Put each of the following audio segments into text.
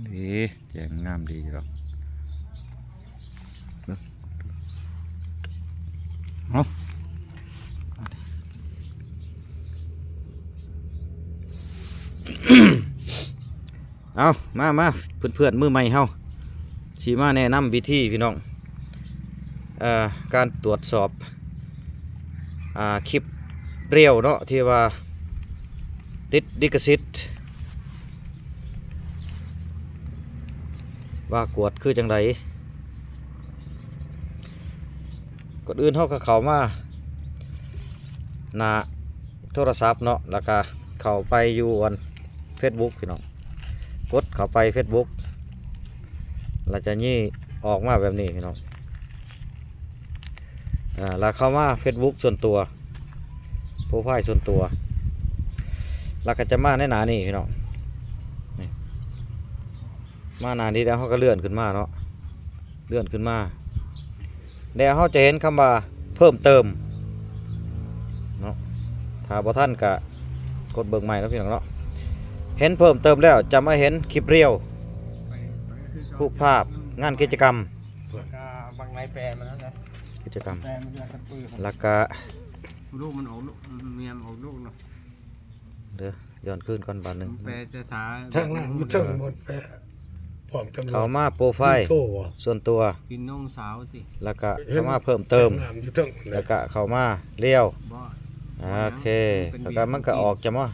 ดีแจงงามดีหรอกเอาเอามาเพื่อนมือใหม่เฮาสีมาแนะนำวิธีพี่น้องการตรวจสอบคลิปเรียวเนาะที่ว่าติดลิขสิทธิ์ว่ากวดคือจังไดกดอื่นเฮาก็เข้ามาหน้าโทรศัพท์เนาะแล้วก็เข้าไปอยู่บน Facebook พี่น้องกดเข้าไป Facebook เราจะยี่ออกมาแบบนี้พี่น้องแล้วเข้ามา Facebook ส่วนตัวโปรไฟล์ส่วนตัวแล้วก็จะมาในหน้านี่พี่น้องนี่มาหน้านี้แล้วเขาก็เลื่อนขึ้นมาเนาะเลื่อนขึ้นมาแล้วเขาจะเห็นคำว่าเพิ่มเติมเนาะถ้าบ่ท่านก็กดเบิ่งใหม่แล้วพี่น้องเนาะเห็นเพิ่มเติมแล้วจะมาเห็นคลิปเรียวรูปภาพงานกิจกรรมบางนายแปลมันแล้วนะกิจกรรมแปลมันจะกระปือแล้วก็ลูกมันออกลูกเมียมออกลูกเนาะเดี๋ยวย้อนขึ้นก่อนบาทหนึ่ง แปลจะสาทั้งนั้นอยู่ทั้งหมดแปะพร้อมตำรวจเขามาโปรไฟล์ส่วนตัวกินน้องสาวสิแล้วก็เขามาเพิ่มเติมแล้วก็เขามาเลี้ยวโอเคแล้วก็มันก็ออกจะมา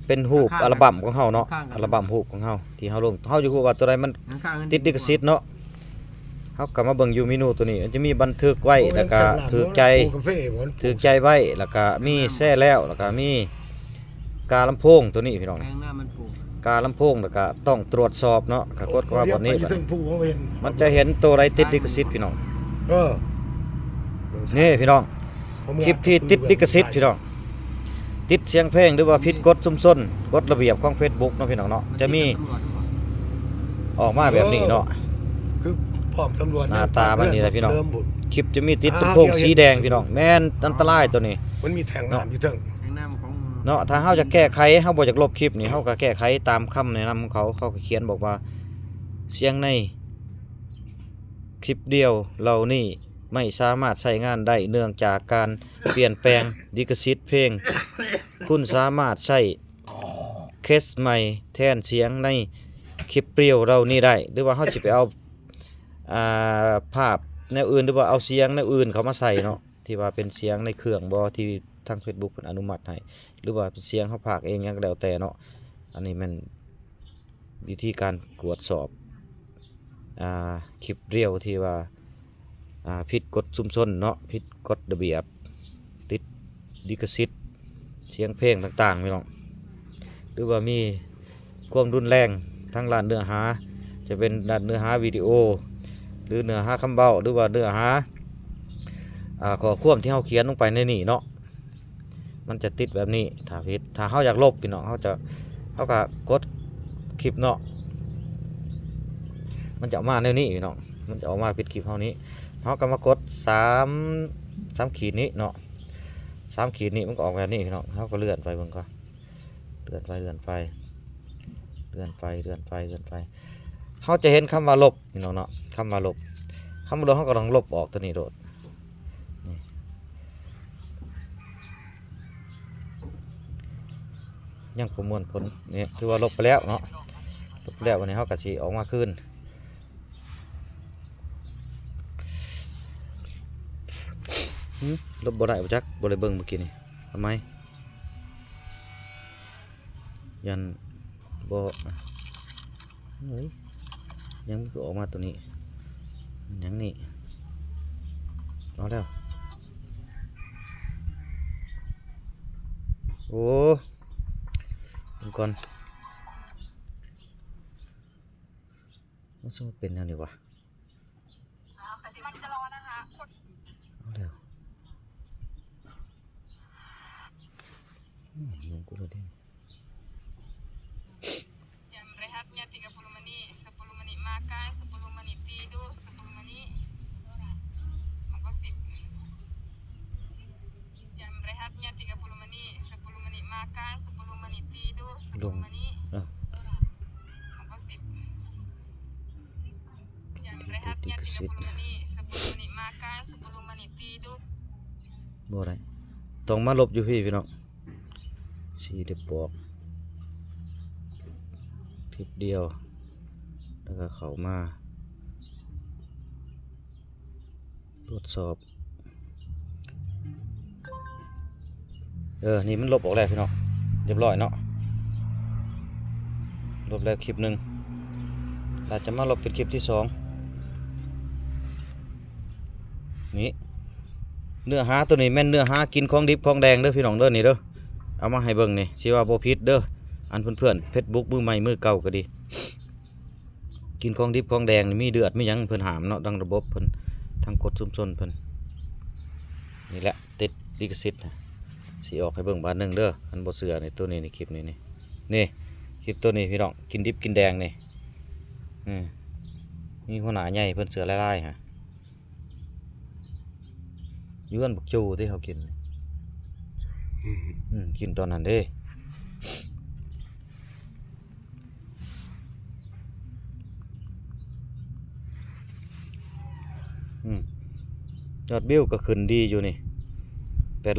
เป็นรูปอัลบั้มของเขาเนาะอัลบั้มรูปของเขาที่เขาลงเขาอยู่คู่ว่าตัวใดมันติดลิขสิทธิ์เนาะเขากลับมาเบิ่งอยู่เมนูตัวนี้มันจะมีบันทึกไว้แล้วก็ถือใจไว้แล้วก็มีแซ่แล้วแล้วก็มีกาลำโพงตัวนี้พี่น้องกาลำโพงแล้วก็ต้องตรวจสอบเนาะก็กดว่าบนนี้มันจะเห็นตัวใดติดลิขสิทธิ์พี่น้องนี่พี่น้องคลิปที่ติดลิขสิทธิ์พี่น้องติดเสียงเพลงหรือว่าผิดกฎซุ่มซ่นกฎระเบียบของ Facebook เนาะพี่น้องเนาะจะมีออกมาแบบนี้เนาะคือพร้อมตำรวจหน้าตามันนี่แหละพี่น้องคลิปจะมีติดลำโพงสีแดงพี่น้องแม่นอันตรายตัวนี้มันมีแทงน้ำอยู่ทั้งเนาะถ้าเฮาจะแก้ไขเฮาบ่อยากลบคลิปนี่เฮาก็แก้ไขตามคำแนะนำของเขาก็เขียนบอกว่าเสียงในคลิปเดียวเหล่านี้ไม่สามารถใช้งานได้เนื่องจากการเปลี่ยนแปลงลิขสิทธิ์เพลงคุณสามารถใช้เคสใหม่แทนเสียงในคลิปเดียวเหล่านี้ได้หรือว่าเฮาสิไปเอาภาพแนวอื่นหรือว่าเอาเสียงแนวอื่นเขามาใส่เนาะที่ว่าเป็นเสียงในเครื่องบ่ที่ทาง Facebook เพิ่นอนุมัติให้หรือว่าเป็นเสียงเขาพากเองหยังก็แล้วแต่เนาะอันนี้มันวิธีการตรวจสอบคลิปเรียวที่ว่าผิดกฎชุมชนเนาะผิดกฎระเบียบติดลิขสิทธิ์เสียงเพลงต่างๆพี่น้องหรือว่ามีความรุนแรงทางด้านเนื้อหาจะเป็นด้านเนื้อหาวิดีโอหรือเนื้อหาคำเบ้าหรือว่าเนื้อหาข้อความที่เขาเขียนลงไปในนี่เนาะมันจะติดแบบนี้ถ้าผิดถ้าเขาอยากลบพี่น้องเขาก็กดคลิปเนาะมันจะออกมาในนี้พี่น้องมันจะออกมาปิดคลิปเท่านี้เขาก็มากด3ขีดนี้เนาะ3ขีดนี้มันก็ออกแบบนี้พี่น้องเขาก็เลื่อนไปเบิ่งก็เลื่อนไปเขาจะเห็นคำว่าลบพี่น้องเนาะคำว่าลบเขาก็ต้องลบออกตัวนี้โดดนี่ยังประมวลผลนี่ถือว่าลบไปแล้วเนาะลบไปแล้ววันนี้เขาก็สิออกมาคืนลบบ่ได้บ่จักบ่ได้เบิ่งเมื่อกี้นี่ทำไมยันบ่เฮ้ยยังคือออกมาตัวนี้ยังนี่เอาแล้วโอ้ก่อนมันสมเป็นแนวนี้วะมันจะรอนะคะเอาแล้วลงกูเลยดิJam rehatnya 30 menit, 10 menit makan, 10 menit tidur, 10 menit menggosip. Jam rehatnya 30 menit, 10 menit makan, 10 menit tidur, 10 menit menggosip. ลิ hanya ขสิทธิ์ 30 menit 10 menit makan 10 menit tidur บ่ได้ต้องมาลบอยู่พี่พี่น้องสีได้บอกคลิปเดียวแล้วก็เข้ามาตรวจสอบนี่มันลบออกแล้วพี่น้องเรียบร้อยเนาะลบแล้วคลิปหนึ่งเราจะมาลบเป็นคลิปที่สองนี่เนื้อหาตัวนี้แม่นเนื้อหากินของดิบของแดงเด้อพี่น้องเด้อนี่เด้อเอามาให้เบิ่งนี่สิว่าบ่ผิดเด้ออันเพื่อนๆ Facebook มือใหม่มือเก่าก็ดีกินของดิบของแดงนี่มีเดือดมีหยังเพิ่นหามเนาะดังระบบเพิ่นทางกฎชุมชนเพิ่นนี่แหละติดลิขสิทธิ์สิออกให้เบิ่งบาทนึงเด้ออันบ่เชื่อนี่ตัวนี้ในคลิปนี้นี่คลิปตัวนี้พี่น้องกินดิบกินแดงนี่มีหัวหน้าใหญ่เพิ่นเสือลายๆฮะย้วนบักจูที่เขากินกินตอนนั้นเด้ยอดวิวก็ขึ้นดีอยู่นี่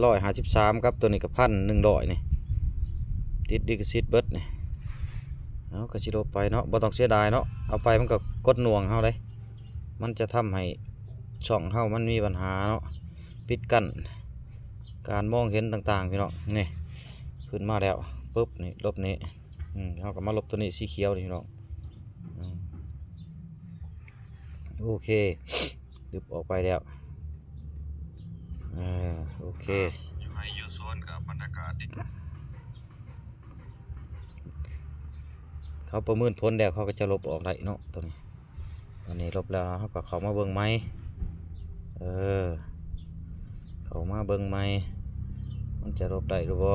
853ครับตัวนี้ก็1,100นี่ติดลิขสิทธิ์เบิดนี่เอาก็สิลบไปเนาะบ่ต้องเสียดายเนาะเอาไปมันก็กดหน่วงเฮาเลยมันจะทำให้ช่องเฮามันมีปัญหาเนาะปิดกั้นการมองเห็นต่างๆพี่น้องนี่ขึ้นมาแล้วปุ๊บนี่ลบนี้เฮาก็มาลบตัวนี้สีเขียวนี่พี่น้องโอเคดึบออกไปแล้วโอเคอยู่ให้อยู่สวนกับบรรยากาศดิเขาประเมินผลแล้วเขาก็จะลบออกได้เนาะตัวนี้อันนี้ลบแล้วเขาก็เข้ามาเบิ่งไหมเข้ามาเบิ่งไหมมันจะลบได้หรือบ่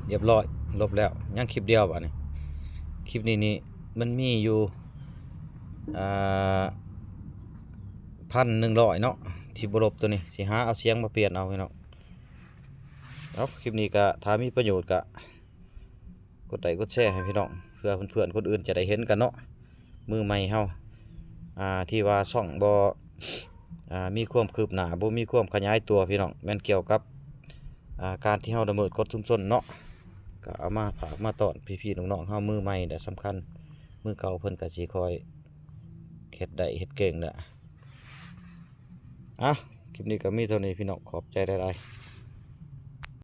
เรียบร้อยลบแล้วยังคลิปเดียวบ่นี่คลิปนี้มันมีอยู่1,100เนาะที่บ่ลบตัวนี้สิหาเอาเสียงมาเปลี่ยนเอาพี่น้องเอาคลิปนี้ก็ถ้ามีประโยชน์ก็กดไลค์กดแชร์ให้พี่น้องเพื่อเพื่อนๆคนอื่นจะได้เห็นกันเนาะมือใหม่เฮาที่ว่าช่องบ่มีความคืบหน้าบ่มีความขยายตัวพี่น้องแม่นเกี่ยวกับการที่เฮาดำเนินกฎชุมชนเนาะก็เอามาฝากมาตอนพี่ๆน้องๆเฮามือใหม่แต่สำคัญมือเก่าเพิ่นก็สิคอยเฮ็ดได้เฮ็ดเก่งแหละคลิปนี้ก็มีเท่านี้พี่น้องขอบใจหลายๆ